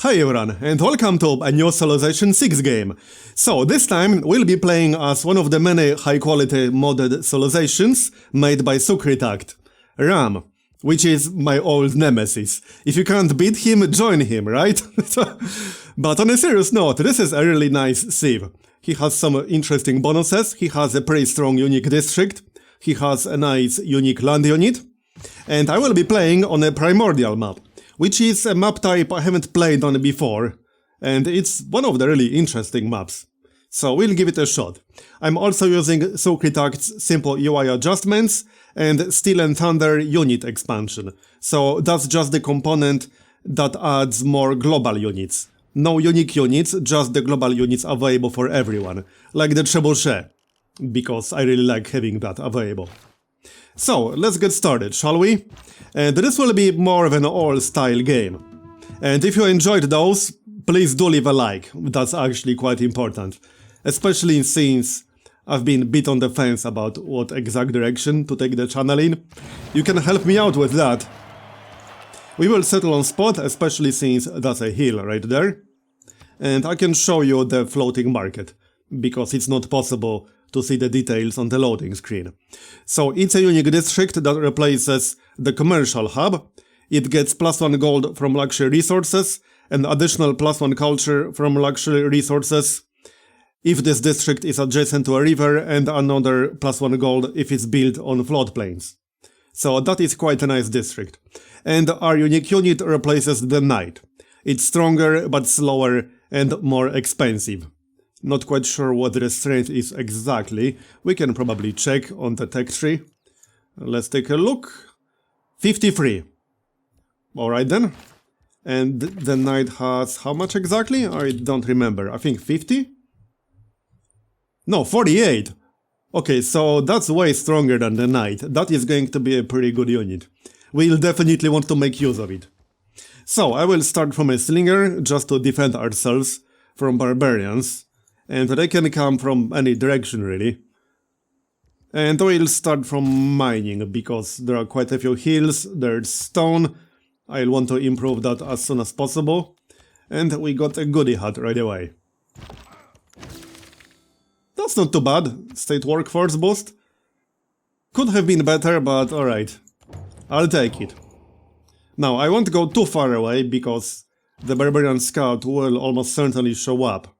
Hi everyone, and welcome to a new Civilization 6 game. So this time we'll be playing as one of the many high-quality modded civilizations made by Sukritact, Ram, which is my old nemesis. If you can't beat him, join him, right? But on a serious note, this is a really nice civ. He has some interesting bonuses, he has a pretty strong unique district, he has a nice unique land unit, and I will be playing on a Primordial map, which is a map type I haven't played on before, and it's one of the really interesting maps. So we'll give it a shot. I'm also using Sukritact's simple UI adjustments and Steel and Thunder unit expansion. So that's just the component that adds more global units. No unique units, just the global units available for everyone, like the trebuchet, because I really like having that available. So, let's get started, shall we? And this will be more of an all-style game. And if you enjoyed those, please do leave a like, that's actually quite important. Especially since I've been a bit on the fence about what exact direction to take the channel in. You can help me out with that. We will settle on spot, especially since that's a hill right there. And I can show you the floating market, because it's not possible to see the details on the loading screen. So it's a unique district that replaces the commercial hub. It gets +1 gold from luxury resources and additional +1 culture from luxury resources if this district is adjacent to a river, and another +1 gold if it's built on floodplains. So that is quite a nice district. And our unique unit replaces the knight. It's stronger but slower and more expensive. Not quite sure what the strength is exactly. We can probably check on the tech tree. Let's take a look. 53. Alright then. And the knight has how much exactly? I don't remember. I think 50? No, 48. Okay, so that's way stronger than the knight. That is going to be a pretty good unit. We'll definitely want to make use of it. So, I will start from a slinger, just to defend ourselves from barbarians. And they can come from any direction, really. And we'll start from mining, because there are quite a few hills, there's stone. I'll want to improve that as soon as possible. And we got a goodie hut right away. That's not too bad. State workforce boost. Could have been better, but alright. I'll take it. Now, I won't go too far away, because the barbarian scout will almost certainly show up.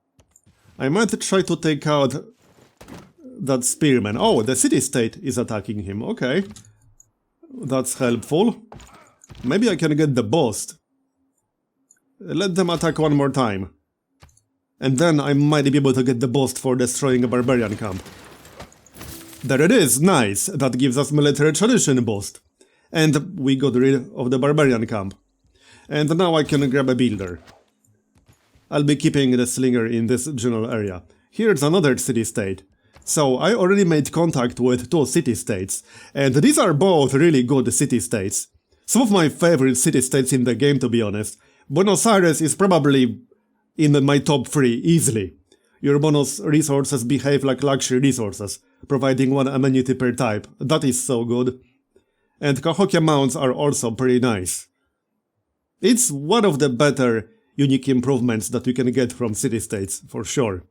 I might try to take out that spearman. Oh, the city-state is attacking him. Okay. That's helpful. Maybe I can get the boost. Let them attack one more time. And then I might be able to get the boost for destroying a barbarian camp. There it is, nice. That gives us military tradition boost. And we got rid of the barbarian camp. And now I can grab a builder. I'll be keeping the slinger in this general area. Here's another city-state. So I already made contact with 2 city-states, and these are both really good city-states. Some of my favorite city-states in the game, to be honest. Buenos Aires is probably in my top 3, easily. Your bonus resources behave like luxury resources, providing 1 amenity per type. That is so good. And Cahokia mounts are also pretty nice. It's one of the better unique improvements that you can get from city-states, for sure.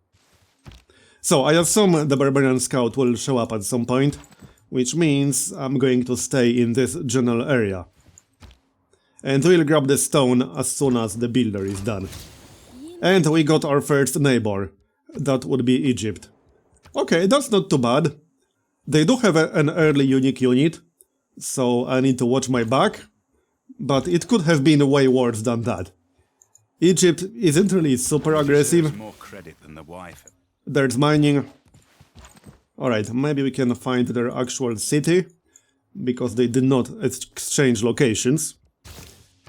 So, I assume the Barbarian Scout will show up at some point, which means I'm going to stay in this general area. And we'll grab the stone as soon as the builder is done. And we got our first neighbor. That would be Egypt. Okay, that's not too bad. They do have an early unique unit, so I need to watch my back, but it could have been way worse than that. Egypt isn't really super aggressive. More credit than the wife. There's mining. Alright, maybe we can find their actual city, because they did not exchange locations.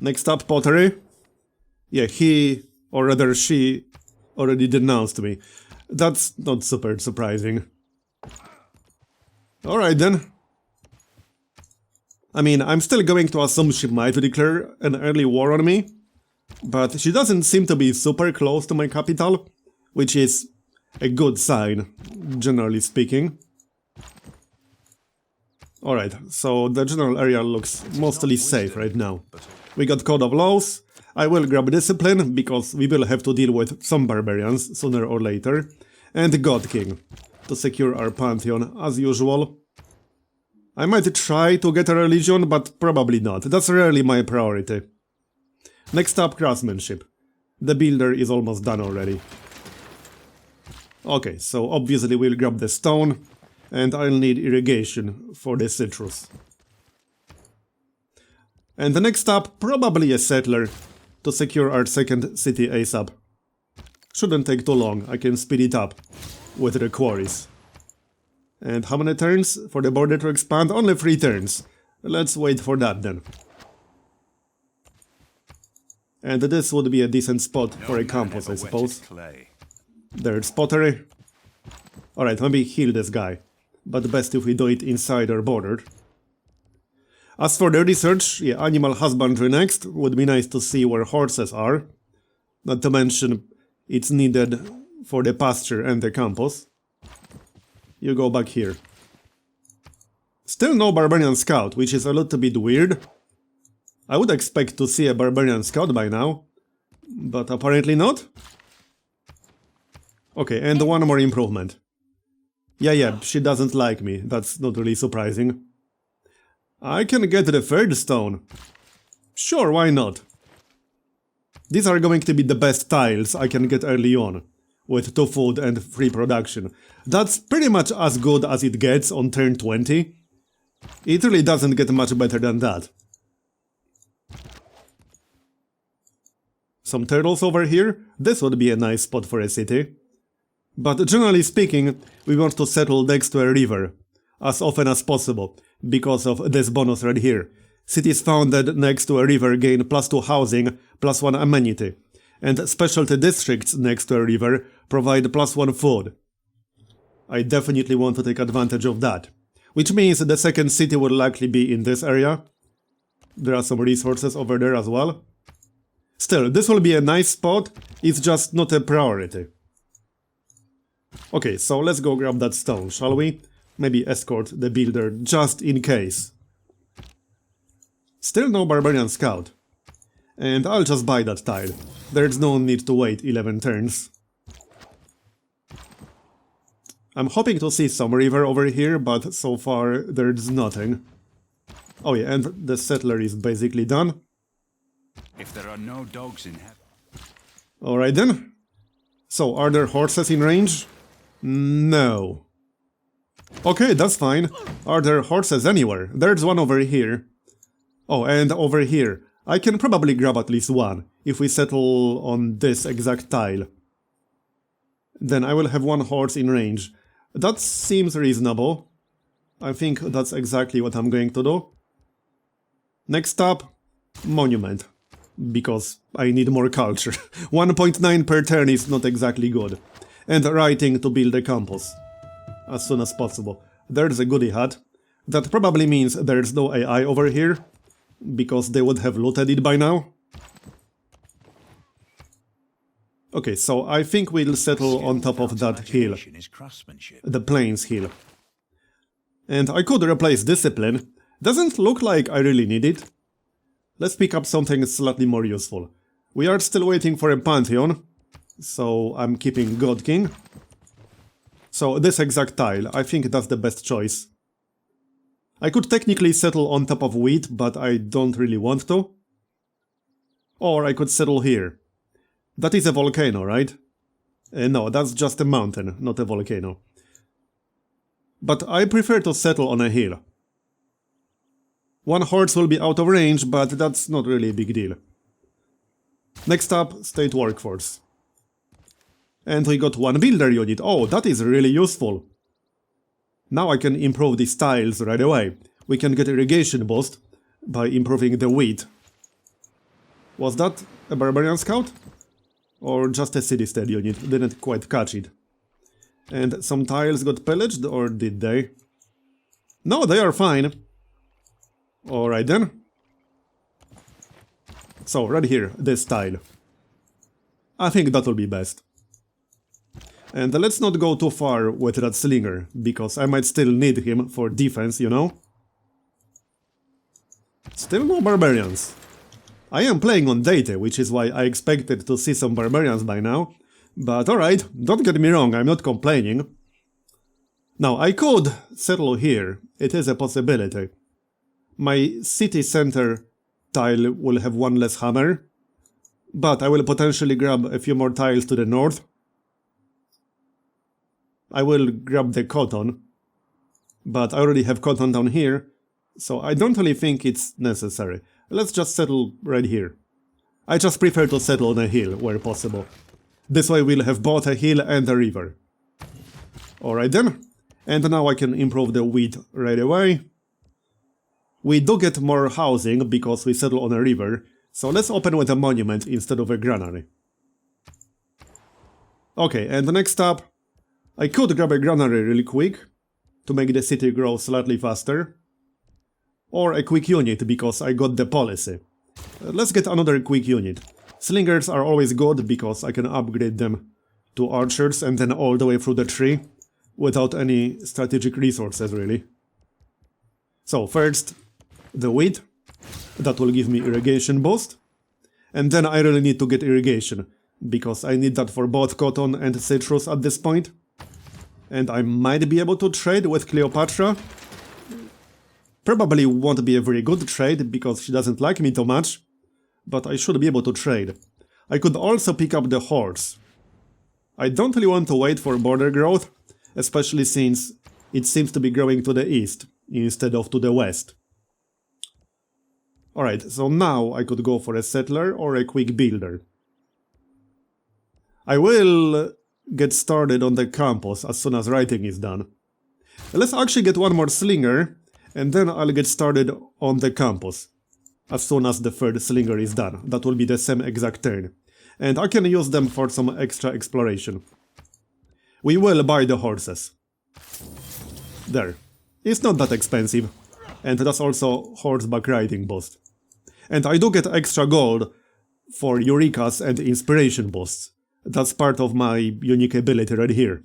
Next up, pottery. Yeah, he, or rather she, already denounced me. That's not super surprising. Alright then. I mean, I'm still going to assume she might declare an early war on me. But she doesn't seem to be super close to my capital, which is a good sign, generally speaking. Alright, so the general area looks mostly safe right now. We got Code of Laws. I will grab Discipline, because we will have to deal with some barbarians sooner or later. And God King, to secure our Pantheon, as usual. I might try to get a religion, but probably not. That's rarely my priority. Next up, Craftsmanship. The builder is almost done already. Okay, so obviously we'll grab the stone, and I'll need irrigation for the citrus. And the next up, probably a settler, to secure our second city ASAP. Shouldn't take too long, I can speed it up with the quarries. And how many turns for the border to expand? Only 3 turns. Let's wait for that then. And this would be a decent spot for a campus, I suppose. There's pottery. Alright, maybe heal this guy. But best if we do it inside our border. As for the research, yeah, animal husbandry next. Would be nice to see where horses are. Not to mention, it's needed for the pasture and the campus. You go back here. Still no barbarian scout, which is a little bit weird. I would expect to see a barbarian scout by now, but apparently not. Okay, and one more improvement. Yeah, she doesn't like me, that's not really surprising. I can get the third stone. Sure, why not? These are going to be the best tiles I can get early on, with 2 food and 3 production. That's pretty much as good as it gets on turn 20. It really doesn't get much better than that. Some turtles over here, this would be a nice spot for a city. But generally speaking, we want to settle next to a river, as often as possible, because of this bonus right here. Cities founded next to a river gain +2 housing, +1 amenity, and specialty districts next to a river provide +1 food. I definitely want to take advantage of that, which means the second city will likely be in this area. There are some resources over there as well. Still, this will be a nice spot, it's just not a priority. Okay, so let's go grab that stone, shall we? Maybe escort the builder just in case. Still no barbarian scout. And I'll just buy that tile. There's no need to wait 11 turns. I'm hoping to see some river over here, but so far there's nothing. Oh yeah, and the settler is basically done. If there are no dogs in heaven. Alright then. So, are there horses in range? No. Okay, that's fine. Are there horses anywhere? There's one over here. Oh, and over here. I can probably grab at least one, if we settle on this exact tile. Then I will have 1 horse in range. That seems reasonable. I think that's exactly what I'm going to do. Next up, monument. Because I need more culture. 1.9 per turn is not exactly good. And writing to build a campus. As soon as possible. There's a goodie hat. That probably means there's no AI over here. Because they would have looted it by now. Okay, so I think we'll settle on top of that hill. The Plains Hill. And I could replace Discipline. Doesn't look like I really need it. Let's pick up something slightly more useful. We are still waiting for a Pantheon. So I'm keeping God King. So this exact tile, I think that's the best choice. I could technically settle on top of wheat, but I don't really want to. Or I could settle here. That is a volcano, right? No, that's just a mountain, not a volcano. But I prefer to settle on a hill. 1 horse will be out of range, but that's not really a big deal. Next up, state workforce. And we got 1 builder unit. Oh, that is really useful. Now I can improve these tiles right away. We can get irrigation boost by improving the wheat. Was that a barbarian scout? Or just a city-state unit? Didn't quite catch it. And some tiles got pillaged, or did they? No, they are fine. Alright then. So, right here, this tile. I think that will be best. And let's not go too far with that slinger, because I might still need him for defense, you know? Still no barbarians. I am playing on deity, which is why I expected to see some barbarians by now. But alright, don't get me wrong, I'm not complaining. Now, I could settle here. It is a possibility. My city center tile will have one less hammer. But I will potentially grab a few more tiles to the north. I will grab the cotton. But I already have cotton down here. So I don't really think it's necessary. Let's just settle right here. I just prefer to settle on a hill where possible. This way we'll have both a hill and a river. Alright then. And now I can improve the wheat right away. We do get more housing because we settle on a river. So let's open with a monument instead of a granary. Okay, and next up, I could grab a granary really quick to make the city grow slightly faster. Or a quick unit, because I got the policy. Let's get another quick unit. Slingers are always good, because I can upgrade them to archers and then all the way through the tree, without any strategic resources, really. So, first, the wheat. That will give me irrigation boost. And then I really need to get irrigation, because I need that for both cotton and citrus at this point. And I might be able to trade with Cleopatra. Probably won't be a very good trade, because she doesn't like me too much, but I should be able to trade. I could also pick up the horse. I don't really want to wait for border growth, especially since it seems to be growing to the east, instead of to the west. Alright, so now I could go for a settler or a quick builder. I will get started on the campus as soon as writing is done. Let's actually get one more slinger, and then I'll get started on the campus as soon as the third slinger is done. That will be the same exact turn. And I can use them for some extra exploration. We will buy the horses. There. It's not that expensive. And that's also horseback riding boost. And I do get extra gold for Eurekas and inspiration boosts. That's part of my unique ability right here.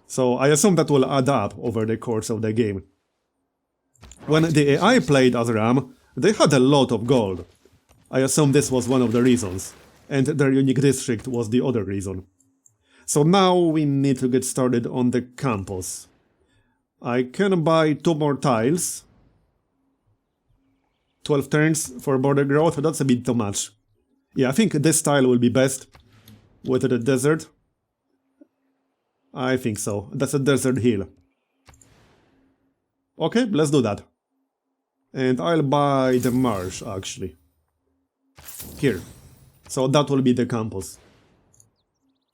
So I assume that will add up over the course of the game. When the AI played as Ram, they had a lot of gold. I assume this was one of the reasons, and their unique district was the other reason. So now we need to get started on the campus. I can buy 2 more tiles. 12 turns for border growth, that's a bit too much. Yeah, I think this tile will be best with the desert. I think so, that's a desert hill. Okay, let's do that. And I'll buy the marsh, actually. Here. So that will be the campus.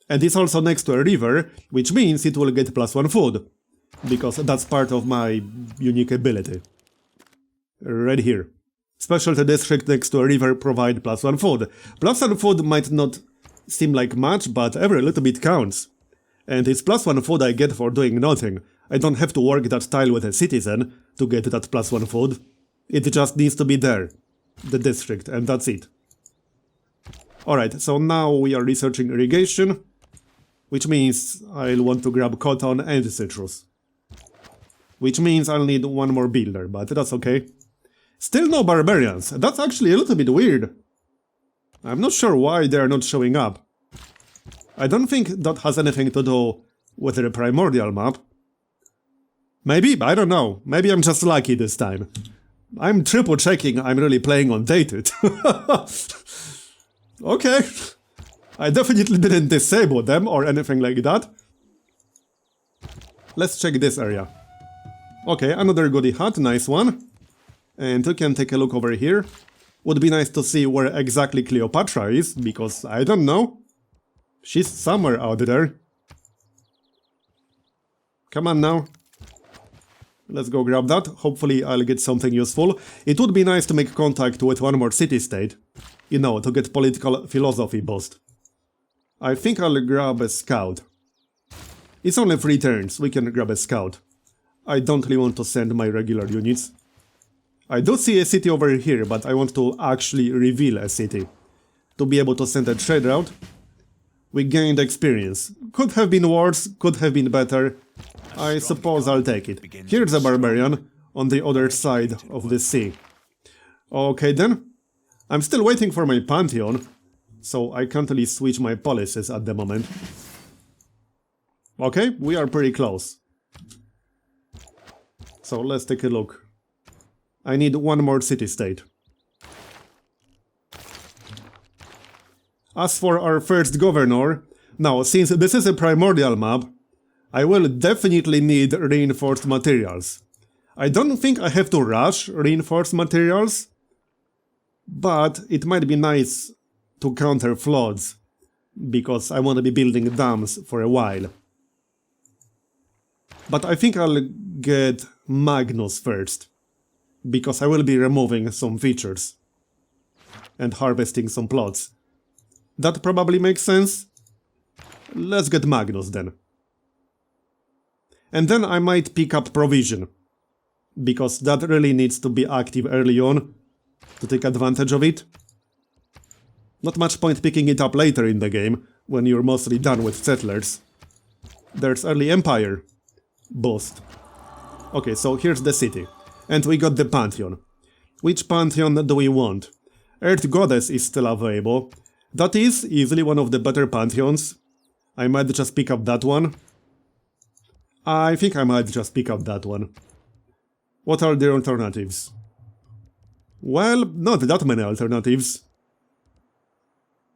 And it's also next to a river, which means it will get +1 food. Because that's part of my unique ability. Right here. Specialty district next to a river provide +1 food. +1 food might not seem like much, but every little bit counts. And it's +1 food I get for doing nothing. I don't have to work that tile with a citizen to get that +1 food. It just needs to be there, the district, and that's it. Alright, so now we are researching irrigation, which means I'll want to grab cotton and citrus. Which means I'll need one more builder, but that's okay. Still no barbarians, that's actually a little bit weird. I'm not sure why they are not showing up. I don't think that has anything to do with the Primordial map. Maybe, I don't know, maybe I'm just lucky this time. I'm triple checking I'm really playing on dated. Okay. I definitely didn't disable them or anything like that. Let's check this area. Okay, another goodie hut, nice one. And you can take a look over here. Would be nice to see where exactly Cleopatra is, because I don't know. She's somewhere out there. Come on now. Let's go grab that. Hopefully I'll get something useful. It would be nice to make contact with one more city-state. You know, to get political philosophy boost. I think I'll grab a scout. It's only 3 turns, we can grab a scout. I don't really want to send my regular units. I do see a city over here, but I want to actually reveal a city. To be able to send a trade route. We gained experience. Could have been worse, could have been better. I suppose I'll take it. Here's a barbarian on the other side of the sea. Okay then. I'm still waiting for my Pantheon, so I can't really switch my policies at the moment. Okay, we are pretty close. So let's take a look. I need one more city-state. As for our first governor, now since this is a primordial map, I will definitely need reinforced materials. I don't think I have to rush reinforced materials, but it might be nice to counter floods, because I want to be building dams for a while. But I think I'll get Magnus first, because I will be removing some features and harvesting some plots. That probably makes sense. Let's get Magnus then. And then I might pick up Provision, because that really needs to be active early on to take advantage of it. Not much point picking it up later in the game, when you're mostly done with settlers. There's early Empire boost. Okay, so here's the city. And we got the Pantheon. Which Pantheon do we want? Earth Goddess is still available. That is easily one of the better Pantheons. I might just pick up that one. I think I might just pick up that one. What are the alternatives? Well, not that many alternatives.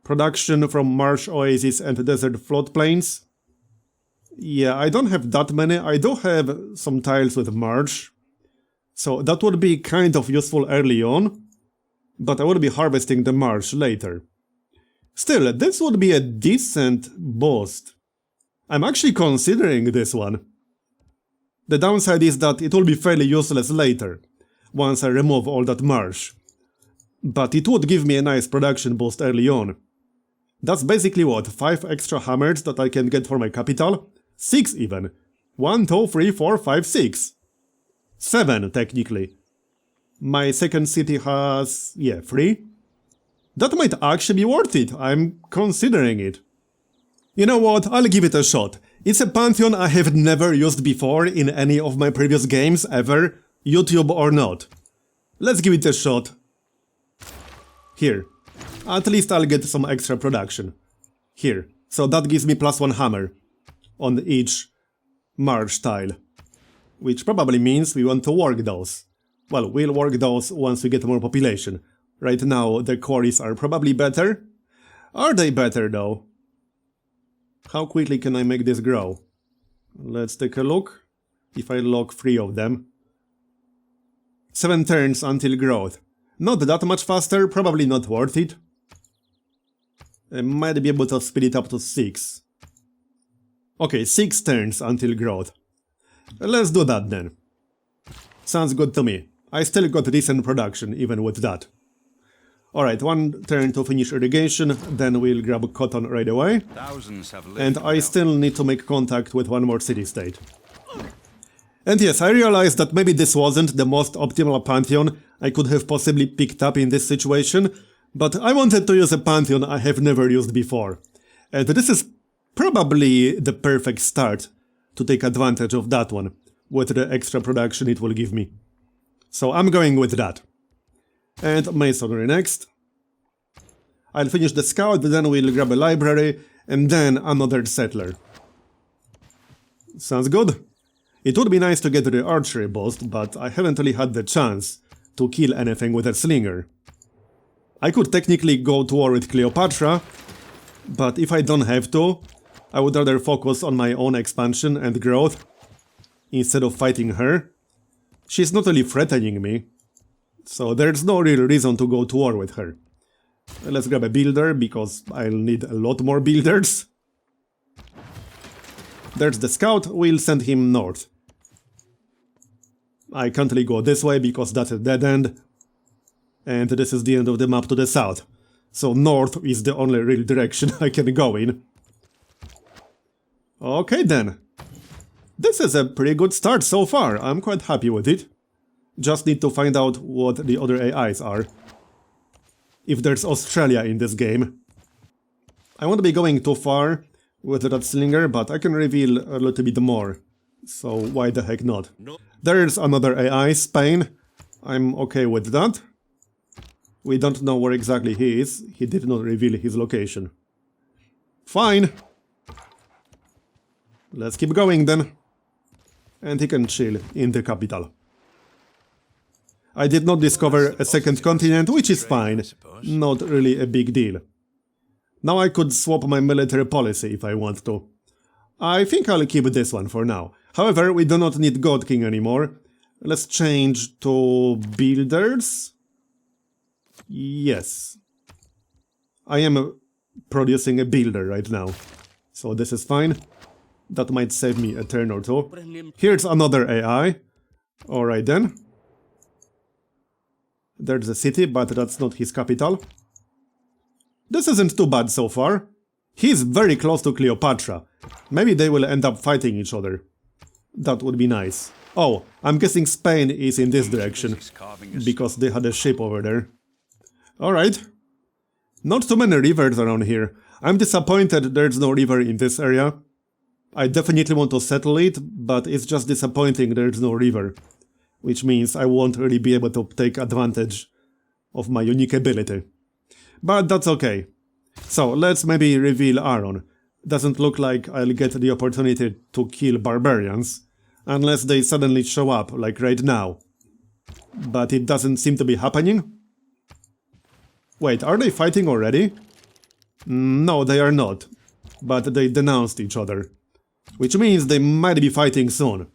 Production from marsh oases and desert floodplains. Yeah, I don't have that many. I do have some tiles with marsh. So that would be kind of useful early on, but I will be harvesting the marsh later. Still, this would be a decent boost. I'm actually considering this one. The downside is that it will be fairly useless later, once I remove all that marsh. But it would give me a nice production boost early on. That's basically what, 5 extra hammers that I can get for my capital? 6 even. 1, 2, 3, 4, 5, 6. 7 technically. My second city has, 3. That might actually be worth it, I'm considering it. You know what, I'll give it a shot. It's a Pantheon I have never used before in any of my previous games ever, YouTube or not. Let's give it a shot. Here. At least I'll get some extra production. Here. So that gives me +1 hammer on each marsh tile. Which probably means we want to work those. Well, we'll work those once we get more population. Right now the quarries are probably better. Are they better though? How quickly can I make this grow? Let's take a look. If I lock 3 of them. 7 turns until growth. Not that much faster, probably not worth it. I might be able to speed it up to 6. Okay, 6 turns until growth. Let's do that then. Sounds good to me. I still got decent production even with that. Alright, 1 turn to finish irrigation, then we'll grab cotton right away. Thousands have lived And I still need to make contact with one more city-state. And yes, I realized that maybe this wasn't the most optimal Pantheon I could have possibly picked up in this situation, but I wanted to use a Pantheon I have never used before. And this is probably the perfect start to take advantage of that one, with the extra production it will give me. So I'm going with that. And masonry next. I'll finish the scout, then we'll grab a library, and then another settler. Sounds good. It would be nice to get the archery boost, but I haven't really had the chance to kill anything with a slinger. I could technically go to war with Cleopatra, but if I don't have to, I would rather focus on my own expansion and growth instead of fighting her. She's not really threatening me, so there's no real reason to go to war with her. Let's grab a builder, because I'll need a lot more builders. There's the scout, we'll send him north. I can't really go this way because that's a dead end. And this is the end of the map to the south. So north is the only real direction I can go in. Okay then. This is a pretty good start so far, I'm quite happy with it. Just need to find out what the other AIs are. If there's Australia in this game. I won't be going too far with that slinger, but I can reveal a little bit more. So why the heck not? There's another AI, Spain. I'm okay with that. We don't know where exactly he is. He did not reveal his location. Fine. Let's keep going then. And he can chill in the capital. I did not discover a second continent, which is fine. Not really a big deal. Now I could swap my military policy if I want to. I think I'll keep this one for now. However, we do not need God King anymore. Let's change to builders. Yes. I am producing a builder right now. So this is fine. That might save me a turn or two. Here's another AI. Alright then. There's a city, but that's not his capital. This isn't too bad so far. He's very close to Cleopatra. Maybe they will end up fighting each other. That would be nice. Oh, I'm guessing Spain is in this direction, because they had a ship over there. Alright. Not too many rivers around here. I'm disappointed there's no river in this area. I definitely want to settle it, but it's just disappointing there's no river. Which means I won't really be able to take advantage of my unique ability. But that's okay. So, let's maybe reveal Aaron. Doesn't look like I'll get the opportunity to kill barbarians, unless they suddenly show up, like right now. But it doesn't seem to be happening. Wait, are they fighting already? No, they are not. But they denounced each other. Which means they might be fighting soon.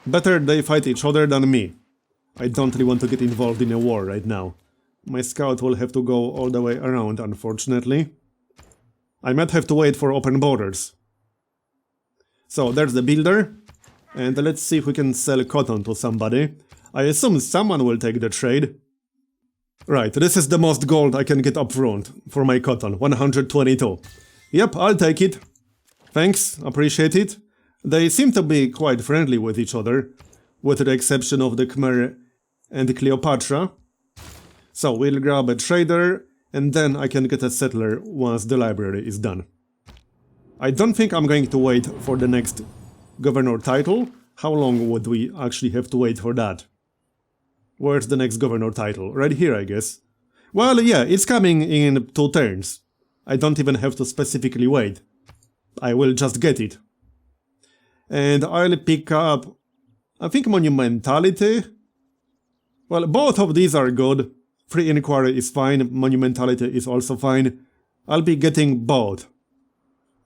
Better they fight each other than me. I don't really want to get involved in a war right now. My scout will have to go all the way around, unfortunately. I might have to wait for open borders. So, there's the builder. And let's see if we can sell cotton to somebody. I assume someone will take the trade. Right, this is the most gold I can get up front for my cotton, 122. Yep, I'll take it. Thanks, appreciate it. They seem to be quite friendly with each other, with the exception of the Khmer and Cleopatra. So we'll grab a trader, and then I can get a settler once the library is done. I don't think I'm going to wait for the next governor title. How long would we actually have to wait for that? Where's the next governor title? Right here, I guess. Well, yeah, it's coming in 2 turns. I don't even have to specifically wait. I will just get it. And I'll pick up, I think, Monumentality. Well, both of these are good. Free Inquiry is fine, Monumentality is also fine. I'll be getting both.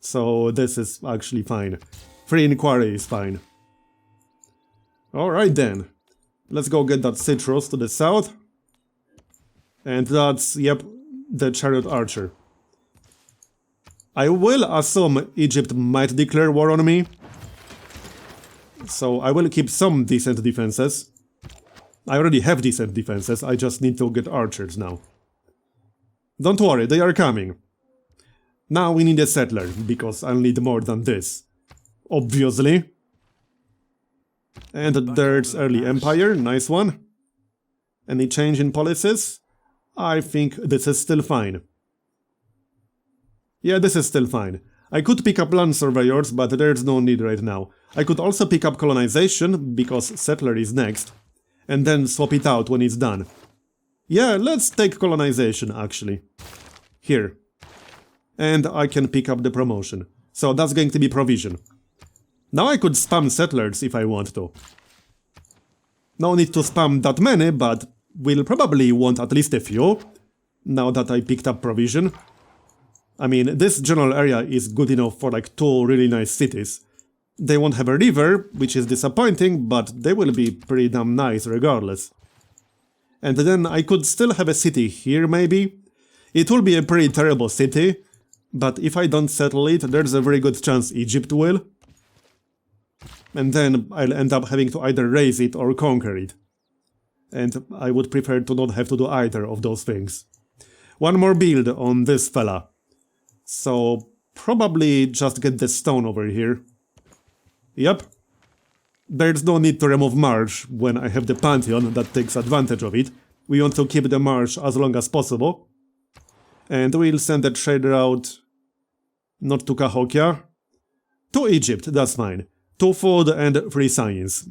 So this is actually fine. Free Inquiry is fine. Alright then. Let's go get that citrus to the south. And that's, yep, the Chariot Archer. I will assume Egypt might declare war on me. So I will keep some decent defenses. I already have decent defenses, I just need to get archers now. Don't worry, they are coming. Now we need a settler, because I'll need more than this. Obviously. And there's early empire, nice one. Any change in policies? I think this is still fine. Yeah, this is still fine. I could pick up land surveyors, but there's no need right now. I could also pick up colonization, because settler is next. And then swap it out when it's done. Yeah, let's take colonization, actually. Here. And I can pick up the promotion. So that's going to be provision. Now I could spam settlers if I want to. No need to spam that many, but we'll probably want at least a few. Now that I picked up provision. I mean, this general area is good enough for like 2 really nice cities. They won't have a river, which is disappointing, but they will be pretty damn nice regardless. And then I could still have a city here, maybe. It will be a pretty terrible city, but if I don't settle it, there's a very good chance Egypt will. And then I'll end up having to either raise it or conquer it. And I would prefer to not have to do either of those things. One more build on this fella. So, probably just get the stone over here. Yep. There's no need to remove marsh when I have the Pantheon that takes advantage of it. We want to keep the marsh as long as possible. And we'll send a trader out, not to Cahokia, to Egypt, that's fine. 2 food and 3 science.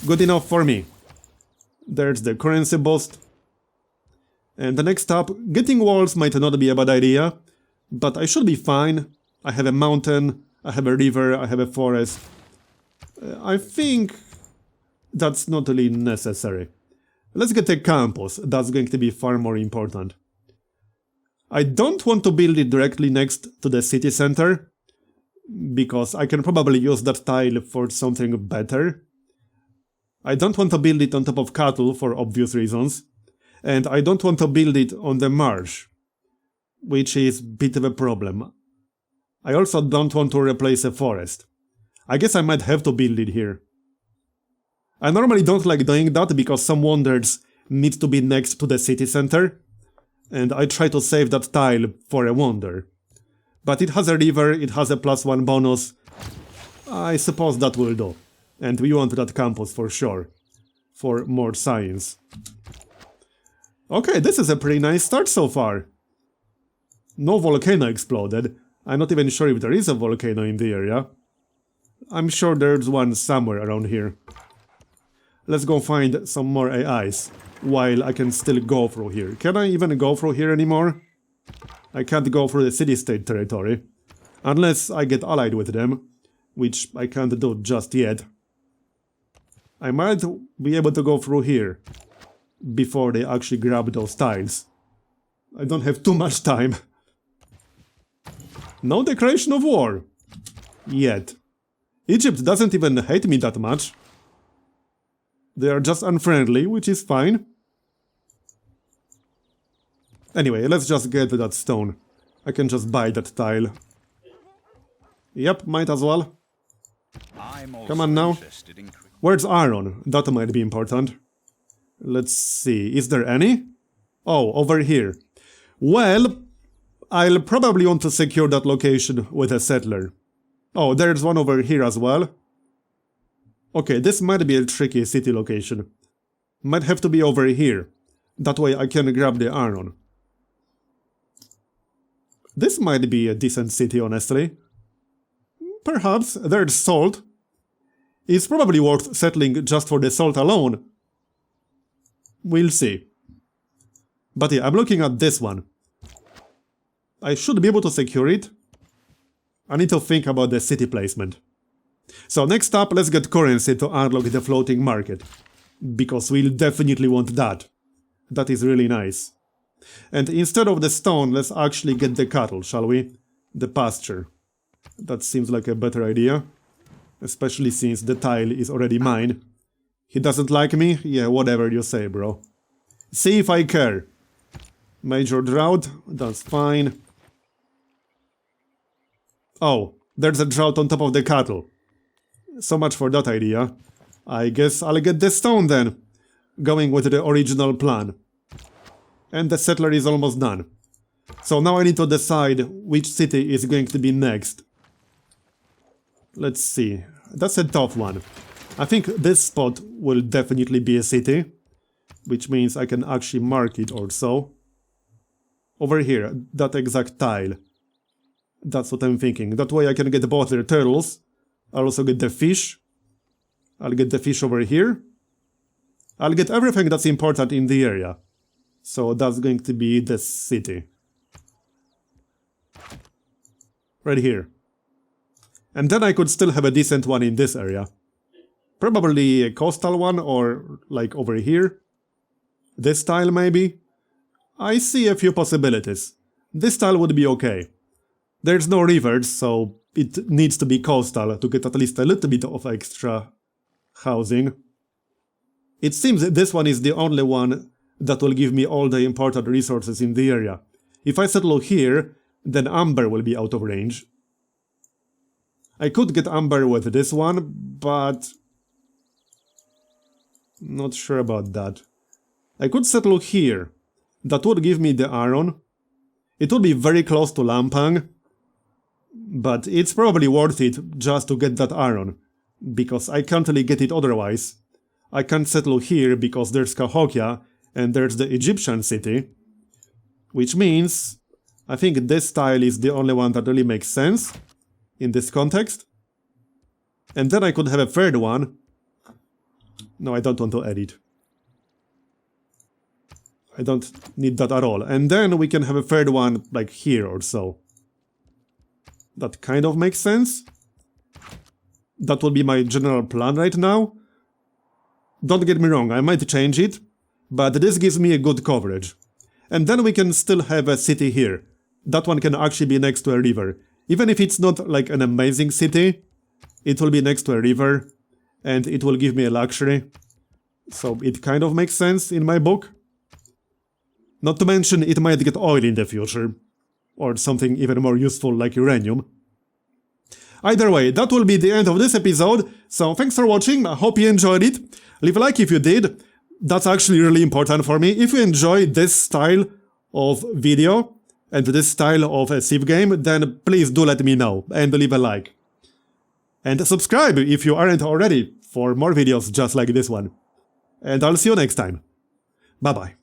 Good enough for me. There's the currency boost. And the next up, getting walls might not be a bad idea, but I should be fine. I have a mountain, I have a river, I have a forest. I think that's not really necessary. Let's get a campus, that's going to be far more important. I don't want to build it directly next to the city center, because I can probably use that tile for something better. I don't want to build it on top of cattle for obvious reasons, and I don't want to build it on the marsh, which is a bit of a problem. I also don't want to replace a forest. I guess I might have to build it here. I normally don't like doing that because some wonders need to be next to the city center, and I try to save that tile for a wonder. But it has a river, it has a +1 bonus. I suppose that will do. And we want that campus for sure. For more science. Okay, this is a pretty nice start so far. No volcano exploded. I'm not even sure if there is a volcano in the area. I'm sure there's one somewhere around here. Let's go find some more AIs, while I can still go through here. Can I even go through here anymore? I can't go through the city-state territory, unless I get allied with them, which I can't do just yet. I might be able to go through here, before they actually grab those tiles. I don't have too much time. No declaration of war. Yet. Egypt doesn't even hate me that much. They are just unfriendly, which is fine. Anyway, let's just get that stone. I can just buy that tile. Yep, might as well. Come on now. Where's iron? That might be important. Let's see, is there any? Oh, over here. Well, I'll probably want to secure that location with a settler. Oh, there's one over here as well. Okay, this might be a tricky city location. Might have to be over here. That way I can grab the iron. This might be a decent city, honestly. Perhaps there's salt. It's probably worth settling just for the salt alone. We'll see. But yeah, I'm looking at this one. I should be able to secure it. I need to think about the city placement. So next up, let's get currency to unlock the floating market. Because we'll definitely want that. That is really nice. And instead of the stone, let's actually get the cattle, shall we? The pasture. That seems like a better idea. Especially since the tile is already mine. He doesn't like me? Yeah, whatever you say, bro. See if I care. Major drought, that's fine. Oh, there's a drought on top of the cattle. So much for that idea. I guess I'll get the stone then. Going with the original plan. And the settler is almost done. So now I need to decide which city is going to be next. Let's see. That's a tough one. I think this spot will definitely be a city. Which means I can actually mark it or so. Over here, that exact tile. That's what I'm thinking. That way I can get both the turtles. I'll also get the fish. I'll get the fish over here. I'll get everything that's important in the area. So that's going to be the city. Right here. And then I could still have a decent one in this area. Probably a coastal one or like over here. This tile maybe. I see a few possibilities. This tile would be okay. There's no rivers, so it needs to be coastal to get at least a little bit of extra housing. It seems that this one is the only one that will give me all the important resources in the area. If I settle here, then amber will be out of range. I could get amber with this one, but not sure about that. I could settle here. That would give me the iron. It would be very close to Ramkhamhaeng, but it's probably worth it just to get that iron, because I can't really get it otherwise. I can't settle here because there's Cahokia and there's the Egyptian city, which means I think this tile is the only one that really makes sense in this context. And then I could have a third one. No, I don't want to edit. I don't need that at all. And then we can have a third one like here or so. That kind of makes sense. That will be my general plan right now. Don't get me wrong, I might change it, but this gives me a good coverage. And then we can still have a city here. That one can actually be next to a river. Even if it's not like an amazing city, it will be next to a river, and it will give me a luxury. So it kind of makes sense in my book. Not to mention it might get oil in the future, or something even more useful like uranium. Either way, that will be the end of this episode, so thanks for watching, I hope you enjoyed it. Leave a like if you did, that's actually really important for me. If you enjoy this style of video, and this style of a Civ game, then please do let me know, and leave a like. And subscribe if you aren't already, for more videos just like this one. And I'll see you next time. Bye bye.